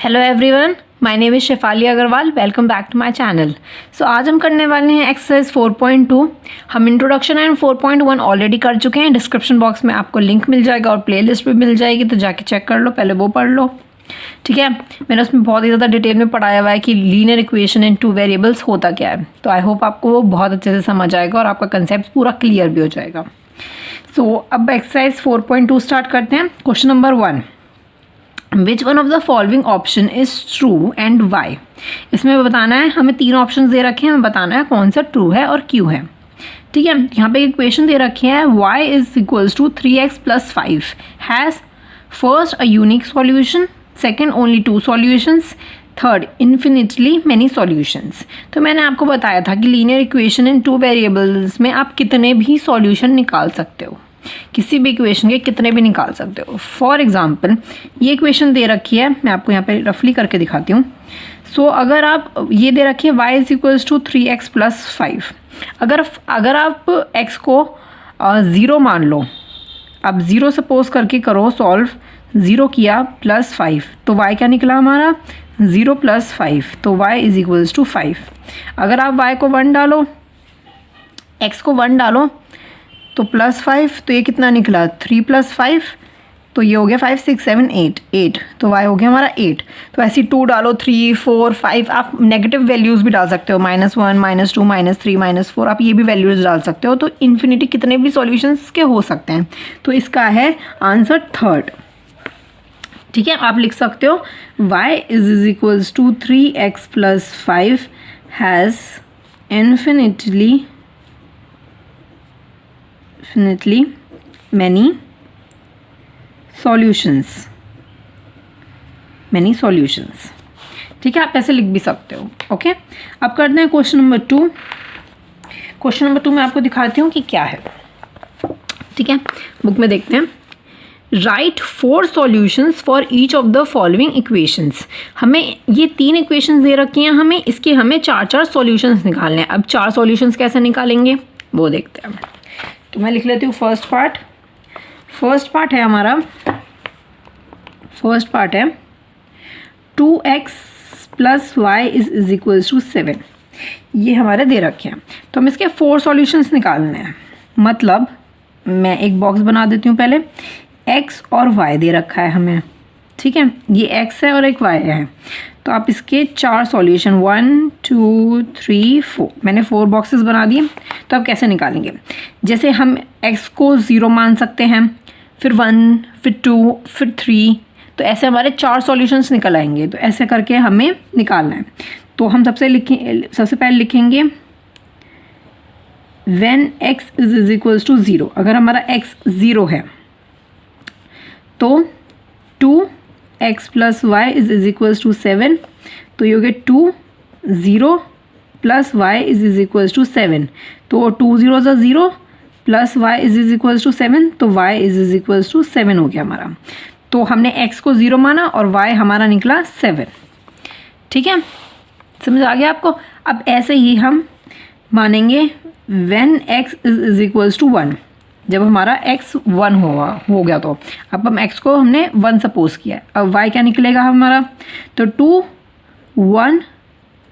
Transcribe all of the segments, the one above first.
Hello everyone, my name is Shefali Agarwal. Welcome back to my channel. So आज हम करने वाले हैं एक्सरसाइज 4.2। हम इंट्रोडक्शन एंड 4.1 ऑलरेडी कर चुके हैं। डिस्क्रिप्शन बॉक्स में आपको लिंक मिल जाएगा और प्लेलिस्ट भी मिल जाएगी, तो जाके चेक कर लो, पहले वो पढ़ लो। ठीक है, मैंने उसमें बहुत ही ज़्यादा डिटेल में पढ़ाया हुआ है कि linear equation in two variables होता क्या है। तो आई होप आपको वो बहुत अच्छे से समझ आएगा और आपका कंसेप्ट पूरा क्लियर भी हो जाएगा। सो अब एक्सरसाइज 4.2 स्टार्ट करते हैं। Question number 1, which one of the following option is true and why. इसमें बताना है, हमें 3 ऑप्शन दे रखे हैं, हमें बताना है कौन सा ट्रू है और क्यों है। ठीक है, यहाँ पे इक्वेशन दे रखी है y is equals to 3x + 5 has first a unique solution, second only 2 solutions, third infinitely many solutions. तो मैंने आपको बताया था कि लीनियर इक्वेशन इन 2 वेरिएबल्स में आप कितने भी सॉल्यूशन निकाल सकते हो, किसी भी इक्वेशन के कितने भी निकाल सकते हो। फॉर एग्जांपल ये इक्वेशन दे रखी है, मैं आपको यहाँ पे रफली करके दिखाती हूँ। सो अगर आप ये दे रखी है y is equals to 3x + 5, अगर आप x को 0 मान लो, आप 0 सपोज करके करो सॉल्व, 0 किया +5, तो y क्या निकला हमारा 0 + 5, तो y इज इक्वल्स टू 5। अगर आप y को 1 डालो, x को 1 डालो तो +5, तो ये कितना निकला 3 + 5, तो ये हो गया 5 6 7 8, तो y हो गया हमारा 8। तो ऐसे 2 डालो, 3 4 5, आप नेगेटिव वैल्यूज़ भी डाल सकते हो, -1 -2 -3 -4, आप ये भी वैल्यूज़ डाल सकते हो। तो इन्फिनिटी कितने भी सॉल्यूशंस के हो सकते हैं। तो इसका है आंसर थर्ड। ठीक है, आप लिख सकते हो y is equals to 3x + 5 has infinitely many solutions। ठीक है, आप ऐसे लिख भी सकते हो। ओके, अब करते हैं क्वेश्चन नंबर 2। क्वेश्चन नंबर 2 मैं आपको दिखाती हूँ कि क्या है। ठीक है, बुक में देखते हैं। Right 4 solutions for each of the following equations. हमें ये 3 इक्वेशंस दे रखी हैं, हमें 4 सॉल्यूशंस निकालने हैं। अब 4 सॉल्यूशंस कैसे निकालेंगे वो देखते हैं। तो मैं लिख लेती हूँ फर्स्ट पार्ट है हमारा, फर्स्ट पार्ट है 2x + y is equals to 7। ये हमारे दे रखे हैं, तो हम इसके 4 सॉल्यूशंस निकालने हैं। मतलब मैं एक बॉक्स बना देती हूँ पहले। x और y दे रखा है हमें, ठीक है, ये x है और एक y है। तो आप इसके 4 सॉल्यूशन 1 2 3 4, मैंने 4 बॉक्सेस बना दिए। तो आप कैसे निकालेंगे, जैसे हम x को 0 मान सकते हैं, फिर 1, फिर 2, फिर 3, तो ऐसे हमारे 4 सॉल्यूशंस निकल आएंगे। तो ऐसे करके हमें निकालना है। तो हम सबसे पहले लिखेंगे when x is equals to 0। अगर हमारा x 0 है तो 2x + y is equals to 7, तो ये हो गया 2 0 + y इज इक्वल्स टू 7। तो 2 0 + 0 + y इज इक्वल्स टू 7, तो y इज इक्वल्स टू 7 हो गया हमारा। तो हमने x को 0 माना और y हमारा निकला 7। ठीक है, समझ आ गया आपको। अब ऐसे ही हम मानेंगे when x is equals to 1। जब हमारा x 1 हो गया, तो अब हम x को हमने 1 सपोज किया। अब y क्या निकलेगा हमारा, तो 2 1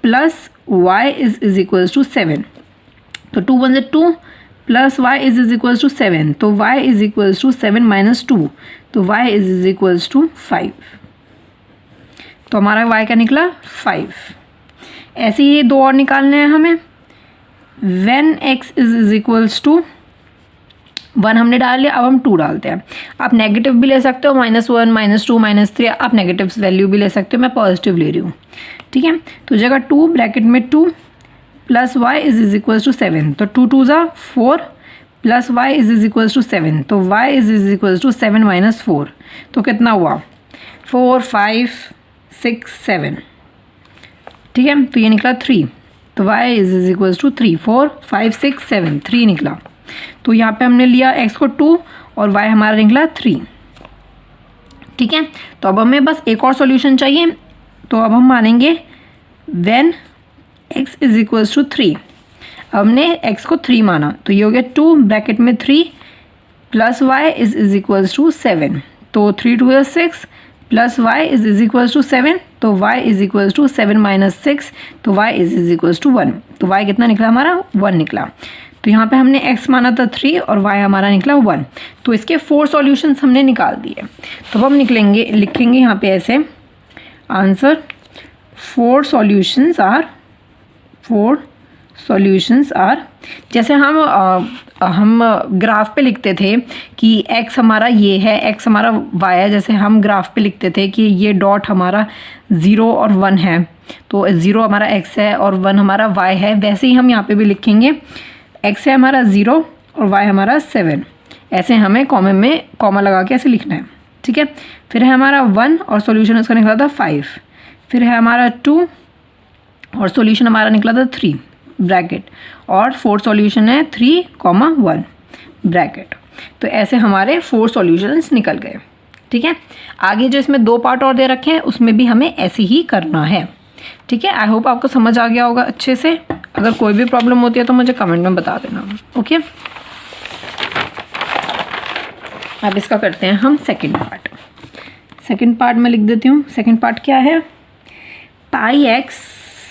+ y इज इक्वल्स टू 7। तो 2 1 = 2 + y इज इक्वल्स टू 7, तो y इज इक्वल्स टू 7 - 2, तो y इज इक्वल्स टू 5। तो हमारा y क्या निकला 5। ऐसे ही 2 और निकालने हैं हमें। When x is equals to 1 हमने डाल लिया, अब हम 2 डालते हैं। आप नेगेटिव भी ले सकते हो, -1 -2 -3, आप नेगेटिव वैल्यू भी ले सकते हो, मैं पॉजिटिव ले रही हूँ। ठीक है, तो जगह 2 ब्रैकेट में 2 + y इज इक्वल्स टू 7, तो 2 2 = 4 + y इज इक्वल्स टू 7, तो y इज इक्वल्स टू 7 - 4, तो कितना हुआ 4 5 6 7। ठीक है, तो ये निकला 3, तो y इज इक्वल्स टू 3, 4 5 6 7, 3 निकला। तो यहाँ पे हमने लिया x को 2 और y हमारा निकला 3। ठीक है, तो अब हमें बस एक और सॉल्यूशन चाहिए। तो अब हम मानेंगे when x is equals to 3। अब हमने x को 3 माना, तो ये हो गया 2 ब्रैकेट में 3 + y इज इक्वल्स टू 7, तो 3 2 = 6 plus y is equals to 7, तो y is equals to 7 minus 6, तो y इज इक्वल्स टू 1। तो y कितना निकला हमारा? 1 निकला। तो यहाँ पे हमने x माना था 3 और y हमारा निकला 1। तो इसके 4 सॉल्यूशंस हमने निकाल दिए। तो हम लिखेंगे यहाँ पे ऐसे आंसर 4 सॉल्यूशंस आर, जैसे हम ग्राफ पे लिखते थे कि x हमारा ये है, x हमारा y है। जैसे हम ग्राफ पे लिखते थे कि ये डॉट हमारा 0 और 1 है, तो 0 हमारा x है और 1 हमारा y है। वैसे ही हम यहाँ पे भी लिखेंगे, x है हमारा 0 और y हमारा 7। ऐसे हमें कॉमा लगा के ऐसे लिखना है, ठीक है। फिर है हमारा 1 और सॉल्यूशन उसका निकला था 5। फिर है हमारा 2 और सॉल्यूशन हमारा निकला था 3 ब्रैकेट, और 4 सॉल्यूशन है 3, 1 ब्रैकेट। तो ऐसे हमारे 4 सॉल्यूशंस निकल गए, ठीक है। आगे जो इसमें 2 पार्ट और दे रखे हैं उसमें भी हमें ऐसे ही करना है, ठीक है। आई होप आपको समझ आ गया होगा अच्छे से। अगर कोई भी प्रॉब्लम होती है तो मुझे कमेंट में बता देना, ओके। अब इसका करते हैं हम सेकंड पार्ट में लिख देती हूँ। सेकंड पार्ट क्या है? पाई एक्स,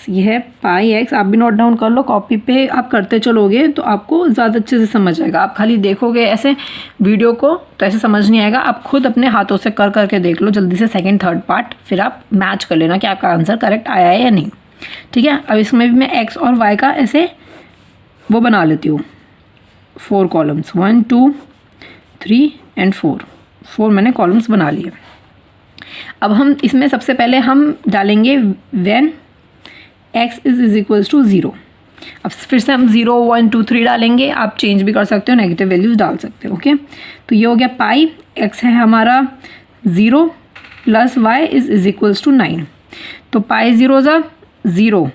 ये है पाई एक्स। आप भी नोट डाउन कर लो, कॉपी पे आप करते चलोगे तो आपको ज़्यादा अच्छे से समझ आएगा। आप खाली देखोगे ऐसे वीडियो को तो ऐसे समझ नहीं आएगा। आप खुद अपने हाथों से कर करके देख लो जल्दी से सेकंड थर्ड पार्ट, फिर आप मैच कर लेना कि आपका आंसर करेक्ट आया है या नहीं, ठीक है। अब इसमें भी मैं एक्स और वाई का ऐसे वो बना लेती हूँ 4 कॉलम्स, 1 2 3 एंड 4 मैंने कॉलम्स बना लिए। अब हम इसमें सबसे पहले हम डालेंगे when x is equals to 0। अब फिर से हम 0 1 2 3 डालेंगे, आप चेंज भी कर सकते हो, नेगेटिव वैल्यूज डाल सकते हो, ओके। तो ये हो गया पाई x है हमारा 0 plus y is equals to 9। तो पाई 0 ज़ा 0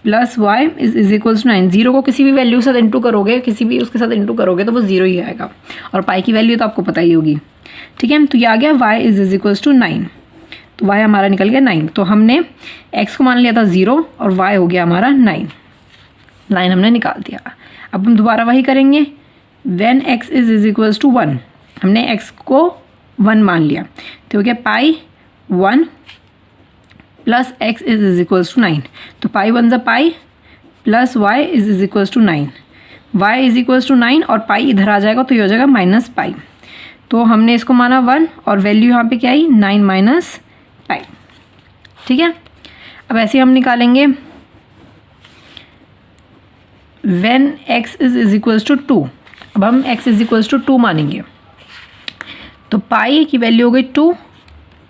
plus y is equals to 9। 0 को किसी भी वैल्यू के साथ इंटू करोगे, किसी भी उसके साथ इंटू करोगे तो वो 0 ही आएगा, और पाई की वैल्यू तो आपको पता ही होगी, ठीक है। तो ये आ गया y इज इक्वल्स टू 9, तो y हमारा निकल गया 9। तो हमने x को मान लिया था 0 और y हो गया हमारा 9 हमने निकाल दिया। अब हम दोबारा वही करेंगे, when x is equals to 1। हमने x को 1 मान लिया, तो हो गया pi 1 plus x is equals to 9। तो पाई 1 ज़ा pi plus y is equals to 9, y is equals to 9 और पाई इधर आ जाएगा तो ये हो जाएगा माइनस पाई। तो हमने इसको माना 1 और वैल्यू यहाँ पे क्या आई 9 माइनस पाई, ठीक है। अब ऐसे हम निकालेंगे when x is equals to 2। अब हम x इज इक्वल्स टू 2 मानेंगे, तो पाई की वैल्यू हो गई 2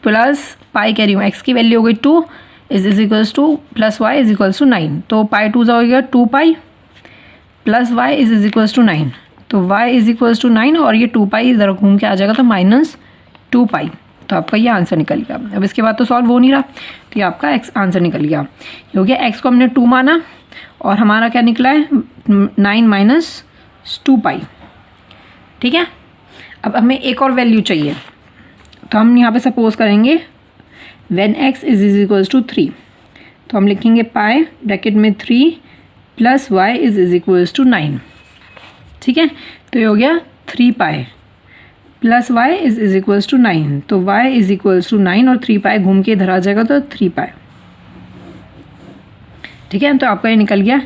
प्लस पाई कह रही हूँ x की वैल्यू हो गई 2 is equals to plus y is equals to 9। तो पाई 2 हो गया 2 pi plus y is equals to 9। तो y इज इक्वल्स टू 9 और ये 2 पाई इधर घूम के आ जाएगा तो माइनस 2 पाई। तो आपका ये आंसर निकल गया। अब इसके बाद तो सॉल्व हो नहीं रहा, तो ये आपका x आंसर निकल गया। ये हो गया x को हमने 2 माना और हमारा क्या निकला है 9 माइनस 2 पाई, ठीक है। अब हमें एक और वैल्यू चाहिए, तो हम यहाँ पे सपोज करेंगे when x is equals to 3। तो हम लिखेंगे पाई ब्रैकेट में 3 plus y is equals to 9, ठीक है। तो ये हो गया 3 pi plus y is equals to 9। तो y इज इक्वल्स टू 9 और 3 पाई घूम के इधर आ जाएगा तो 3 पाई, ठीक है। तो आपका ये निकल गया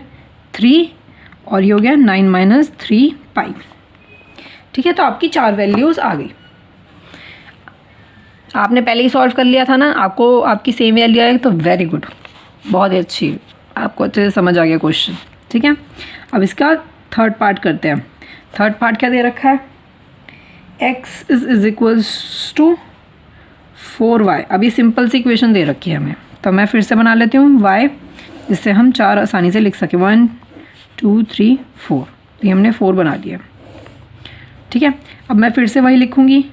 3 और ये हो गया 9 माइनस 3 पाई, ठीक है। तो आपकी 4 वैल्यूज़ आ गई। आपने पहले ही सॉल्व कर लिया था ना, आपको आपकी सेम वैल्यू आएगी तो वेरी गुड, बहुत ही अच्छी, आपको अच्छे से समझ आ गया क्वेश्चन, ठीक है। अब इसका थर्ड पार्ट करते हैं। थर्ड पार्ट क्या दे रखा है, x is equals to 4y। अब ये सिंपल सी इक्वेशन दे रखी है हमें, तो मैं फिर से बना लेती हूँ y, जिससे हम 4 आसानी से लिख सकें, 1 2 3 4। तो ये हमने 4 बना लिया, ठीक है। अब मैं फिर से वही लिखूँगी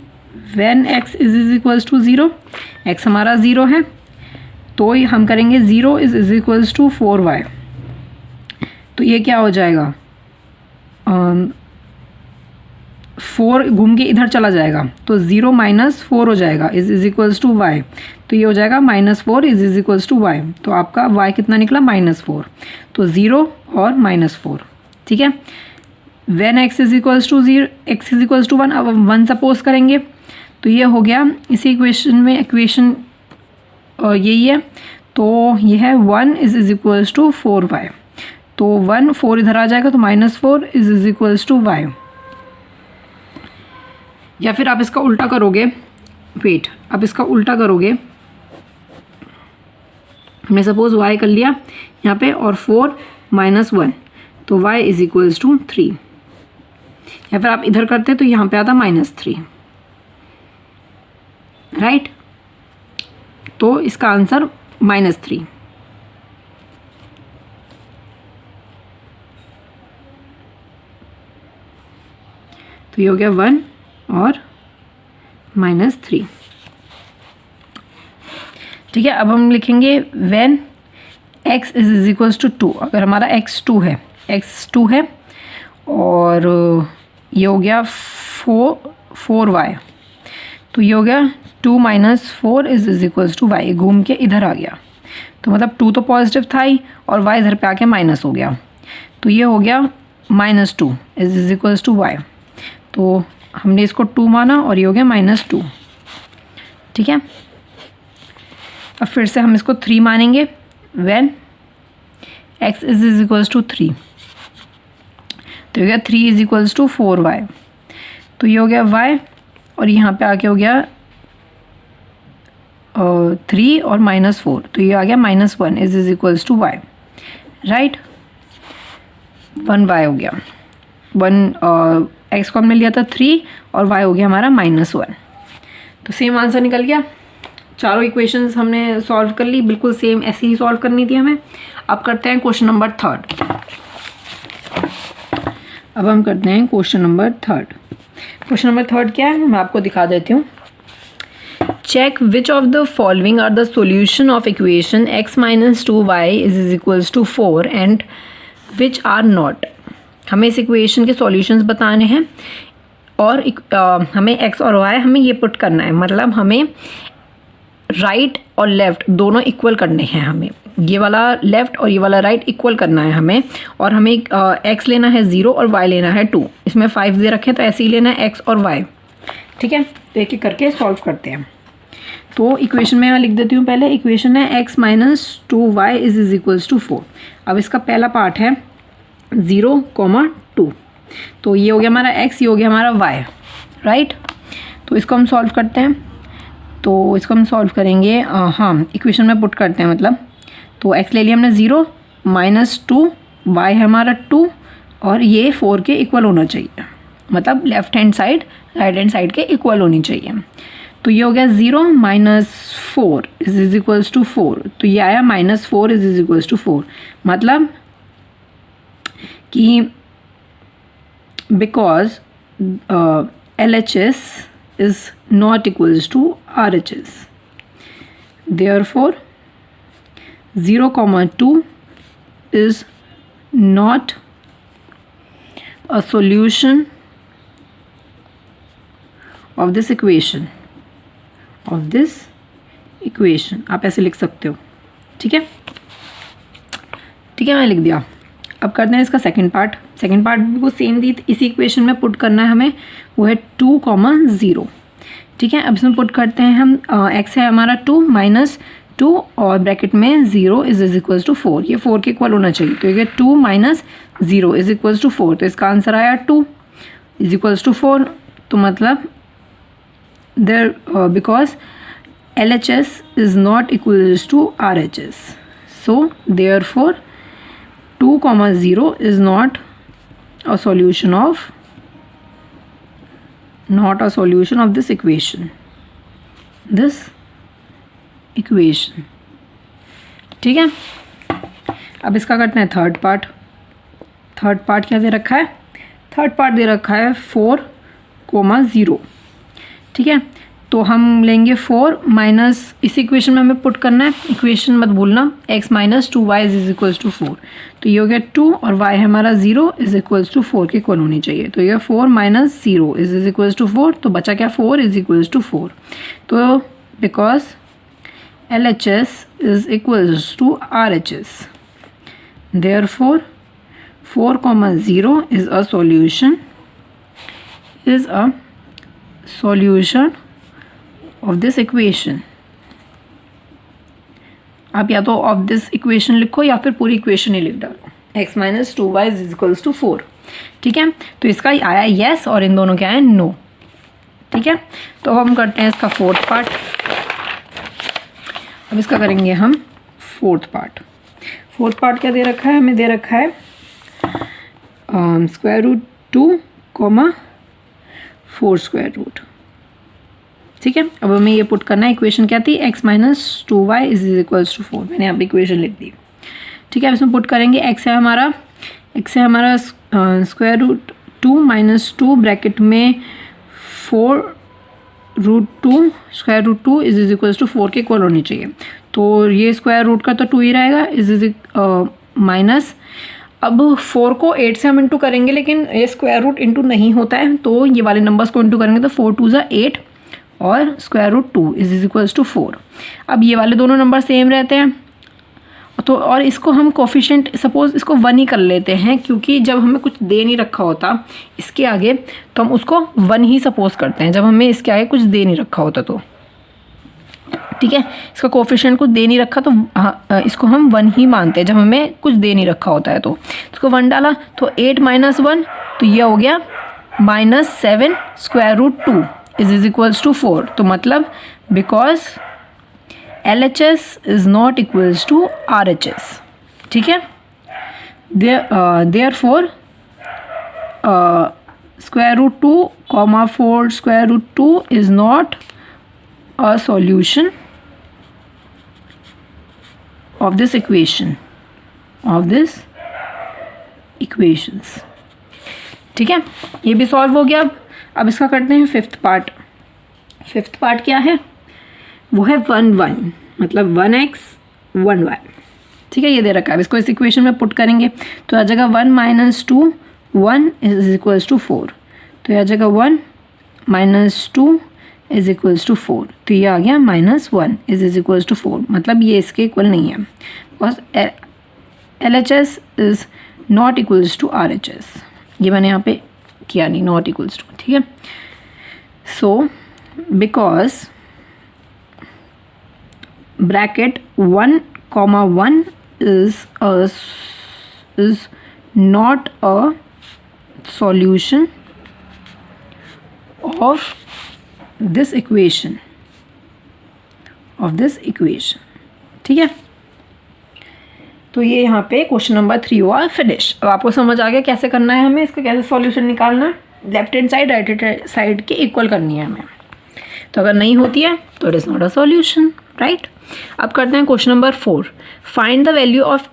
when x is equals to 0। x हमारा 0 है, तो हम करेंगे 0 इज इक्वल्स टू 4y। तो ये क्या हो जाएगा 4 घूम के इधर चला जाएगा तो 0 माइनस 4 हो जाएगा इज इक्वल्स टू y। तो ये हो जाएगा -4 इज इक्वल्स टू y। तो आपका y कितना निकला -4। तो 0 और -4, ठीक है। When x is equals to 0, x is equals to 1। अब 1 सपोज करेंगे तो ये हो गया इसी इक्वेशन में, इक्वेशन यही है, तो ये है 1 इज इक्वल्स टू 4y। तो 1 4 इधर आ जाएगा तो -4 इज इक्वल्स टू y। या फिर आप इसका उल्टा करोगे, वेट, आप इसका उल्टा करोगे, हमने सपोज y कर लिया यहाँ पे और 4 - 1 तो y इज इक्वल्स टू 3। या फिर आप इधर करते तो यहाँ पे आता -3, राइट। तो इसका आंसर -3। तो ये हो गया 1 और -3। ठीक है, अब हम लिखेंगे when x is equals to 2। अगर हमारा x 2 है और ये हो गया 4y, तो ये हो गया 2 - 4 इज इक्वल्स टू y। घूम के इधर आ गया, तो मतलब 2 तो पॉजिटिव था ही और y इधर पे आके माइनस हो गया, तो ये हो गया -2 इज इक्वल्स टू y। तो हमने इसको 2 माना और ये हो गया -2। ठीक है, अब फिर से हम इसको 3 मानेंगे when x is equals to 3। तो हो गया 3 इज इक्वल्स टू 4y। तो ये हो गया y और यहाँ पे आके हो गया 3 और -4, तो ये आ गया -1 is equals to y, right. 1y हो गया, 1 x को हमने लिया था 3 और y हो गया हमारा -1। तो सेम आंसर निकल गया। चारों इक्वेशंस हमने सॉल्व कर ली, बिल्कुल सेम ऐसे ही सॉल्व करनी थी हमें। अब करते हैं क्वेश्चन नंबर 3। अब हम करते हैं क्वेश्चन नंबर 3। क्वेश्चन नंबर 3 क्या है, मैं आपको दिखा देती हूँ। Check which of the following are the solution of equation x - 2y is equals to 4 and which are not. हमें इस इक्वेशन के सॉल्यूशंस बताने हैं और हमें x और y हमें ये पुट करना है, मतलब हमें राइट और लेफ़्ट दोनों इक्वल करने हैं। हमें ये वाला लेफ़्ट और ये वाला राइट इक्वल करना है हमें, और हमें x लेना है 0 और y लेना है 2। इसमें 5 दे रखे तो ऐसे ही लेना है x और y। ठीक है, तो एक एक करके सॉल्व करते हैं। तो इक्वेशन में यहाँ लिख देती हूँ। पहले इक्वेशन है x - 2y is equals to 4। अब इसका पहला पार्ट है 0, 2। तो ये हो गया हमारा x, ये हो गया हमारा y, राइट। तो इसको हम सॉल्व करते हैं। तो इसको हम सॉल्व करेंगे, हाँ इक्वेशन में पुट करते हैं मतलब। तो x ले लिया हमने 0 -2, y है हमारा 2 और ये 4 के इक्वल होना चाहिए, मतलब left hand side right hand side के इक्वल होनी चाहिए। तो ये हो गया 0 - 4 इज इक्वल्स टू 4। तो ये आया -4 इज इक्वल्स टू 4, मतलब कि because LHS is not equals to RHS, therefore 0, 2 is not a solution of this equation, आप ऐसे लिख सकते हो। ठीक है, मैं लिख दिया। अब करते हैं इसका सेकंड पार्ट भी वो सेम दी इसी इक्वेशन में पुट करना है हमें, वो है 2, 0। ठीक है, अब इसमें पुट करते हैं हम, x है हमारा 2 - 2 और ब्रैकेट में 0 इज इक्वल्स टू 4। ये 4 के इक्वल होना चाहिए, तो ये 2 - 0 इज इक्वल्स टू 4। तो इसका आंसर आया 2 इज इक्वल्स टू 4। तो मतलब there because LHS is not equals to RHS, so therefore 2, 0 is not a solution of this equation. ठीक है, अब इसका करते हैं थर्ड पार्ट। क्या दे रखा है? थर्ड पार्ट दे रखा है 4, 0। ठीक है, तो हम लेंगे 4 माइनस, इस इक्वेशन में हमें पुट करना है, इक्वेशन मत भूलना, x - 2y is equals to 4। तो ये हो गया 2 और y है हमारा 0 इज इक्वल्स टू 4 के इक्वल होनी चाहिए। तो ये 4 - 0 इज इक्वल्स टू 4, तो बचा क्या 4 इज इक्वल्स टू 4। तो because LHS is equals to RHS, therefore 4, 0 is a solution of this equation, आप या तो ऑफ दिस इक्वेशन लिखो या फिर पूरी इक्वेशन ही लिख डालो, x minus 2y is equals to 4। ठीक है, तो इसका आया येस और इन दोनों क्या आया नो। ठीक है, तो अब हम करते हैं इसका फोर्थ पार्ट। अब इसका करेंगे हम फोर्थ पार्ट। फोर्थ पार्ट क्या दे रखा है, हमें दे रखा है square root 2 comma 4 square root. ठीक है, अब हमें ये पुट करना है, इक्वेशन क्या थी, x minus 2y is equals to 4। मैंने यहाँ पे इक्वेशन लिख दी। ठीक है, अब इसमें पुट करेंगे, x है हमारा स्क्वायर रूट 2 माइनस 2 ब्रैकेट में 4 root 2 square root 2 is equals to 4 के इक्वल होनी चाहिए। तो ये स्क्वायर रूट का तो 2 ही रहेगा, इज माइनस, अब 4 को 8 से हम इंटू करेंगे, लेकिन ये स्क्वायर रूट इंटू नहीं होता है, तो ये वाले नंबर्स को इंटू करेंगे तो 4 2 ज़ा 8 और square root 2 is equals to 4। अब ये वाले दोनों नंबर सेम रहते हैं, तो और इसको हम कोफिशिएंट सपोज इसको 1 ही कर लेते हैं, क्योंकि जब हमें कुछ दे नहीं रखा होता इसके आगे तो हम उसको 1 ही सपोज करते हैं, जब हमें इसके आगे कुछ दे नहीं रखा होता तो। ठीक है, इसका कोफिशिएंट कुछ दे नहीं रखा तो इसको हम 1 ही मानते हैं, जब हमें कुछ दे नहीं रखा होता है तो इसको 1 डाला तो 8 माइनस 1, तो ये हो गया minus 7 square root 2 is equals to 4। तो मतलब because LHS is not equals to RHS। ठीक है, therefore square root 2 comma 4 square root 2 is not a solution of this equation, ठीक है, ये भी सॉल्व हो गया। अब इसका करते हैं फिफ्थ पार्ट। फिफ्थ पार्ट क्या है, वो है 1 1, मतलब 1x 1y। ठीक है, ये दे रखा है, इसको इस इक्वेशन में पुट करेंगे तो आ जाएगा 1 माइनस 2 1 इज इक्वल्स टू 4। तो यह आ जाएगा 1 माइनस 2 इज इक्वल्स टू 4। तो ये आ गया माइनस 1 इज इक्वल्स टू 4, मतलब ये इसके इक्वल नहीं है, because LHS is not equals to RHS। ये मैंने यहाँ पे किया नहीं, नॉट इक्वल्स टू। ठीक है, so because bracket 1 comma 1 is not a solution of this equation, ठीक है। तो ये यहाँ पे क्वेश्चन नंबर 3 हुआ फिनिश। अब आपको समझ आ गया कैसे करना है, हमें इसका कैसे सॉल्यूशन निकालना है, left hand side right hand side के इक्वल करनी है हमें। तो अगर नहीं होती है तो it is not a solution, right. अब करते हैं question number 4। Find the value of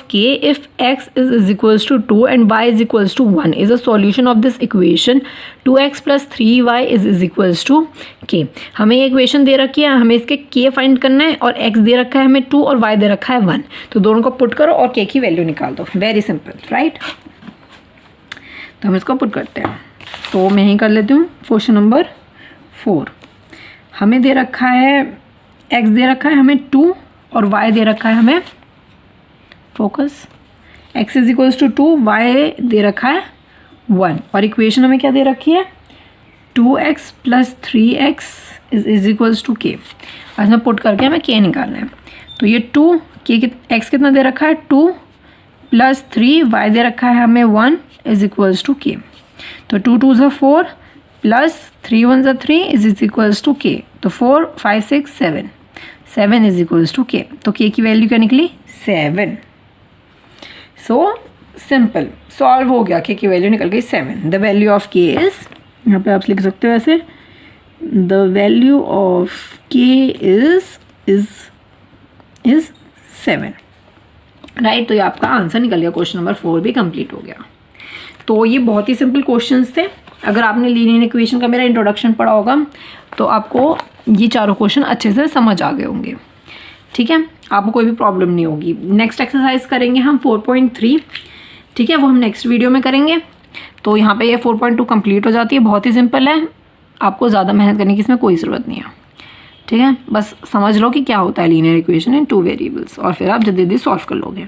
k if x is equals to 2 and y is equals to 1 is a solution of this equation 2x plus 3y is equals to k। हमें ये equation दे रखी है, हमें इसके k find करना है और x दे रखा है हमें 2 और y दे रखा है 1। तो दोनों को पुट करो और k की वैल्यू निकाल दो, वेरी सिंपल, राइट। तो हम इसको पुट करते हैं, तो मैं यहीं कर लेती हूँ। क्वेश्चन नंबर 4 हमें दे रखा है, x दे रखा है हमें 2 और y दे रखा है हमें, focus, x is equals to 2, y दे रखा है 1 और इक्वेशन हमें क्या दे रखी है 2x plus 3x is equals to k। और इसमें पुट करके हमें k निकालना है। तो ये 2 x कितना दे रखा है 2 प्लस 3 y दे रखा है हमें 1 इज इक्वल्स टू k। तो 2 2 ज़ा 4 प्लस 3 1 ज़ा 3 इज इक्वल्स टू k। तो 4 5 6 7 इज इक्वल्स टू k। तो k की वैल्यू क्या निकली 7। सो सिंपल, सॉल्व हो गया, k की वैल्यू निकल गई 7। The value of k is, यहाँ पे आप लिख सकते हो ऐसे, the value of k is 7, right. तो ये आपका आंसर निकल गया, क्वेश्चन नंबर 4 भी कंप्लीट हो गया। तो ये बहुत ही सिंपल क्वेश्चंस थे। अगर आपने लीनियर इक्वेशन का मेरा इंट्रोडक्शन पढ़ा होगा तो आपको ये चारों क्वेश्चन अच्छे से समझ आ गए होंगे, ठीक है, आपको कोई भी प्रॉब्लम नहीं होगी। नेक्स्ट एक्सरसाइज करेंगे हम 4.3, ठीक है, वो हम नेक्स्ट वीडियो में करेंगे। तो यहाँ पे ये 4.2 कंप्लीट हो जाती है, बहुत ही सिंपल है, आपको ज़्यादा मेहनत करने की इसमें कोई ज़रूरत नहीं है, ठीक है। बस समझ लो कि क्या होता है लीनियर इक्वेशन इन 2 वेरिएबल्स और फिर आप जल्दी जल्दी सॉल्व कर लोगे,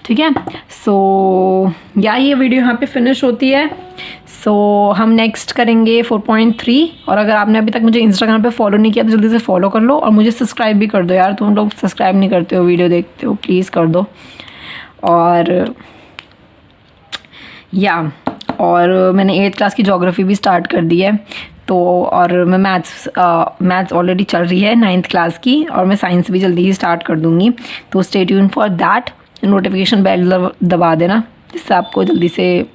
ठीक है। सो या ये वीडियो यहाँ पे फिनिश होती है। सो हम नेक्स्ट करेंगे 4.3। और अगर आपने अभी तक मुझे इंस्टाग्राम पे फॉलो नहीं किया तो जल्दी से फॉलो कर लो और मुझे सब्सक्राइब भी कर दो यार, तुम लोग सब्सक्राइब नहीं करते हो, वीडियो देखते हो, प्लीज़ कर दो। और मैंने 8th क्लास की ज्योग्राफी भी स्टार्ट कर दी है। तो और मैं मैथ्स ऑलरेडी चल रही है 9th क्लास की, और मैं साइंस भी जल्दी ही स्टार्ट कर दूँगी। तो stay tune for that, notification bell दबा देना जिससे आपको जल्दी से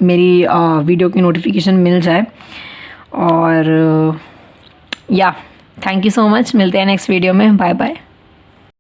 मेरी वीडियो की नोटिफिकेशन मिल जाए। और थैंक यू सो मच, मिलते हैं नेक्स्ट वीडियो में, बाय बाय।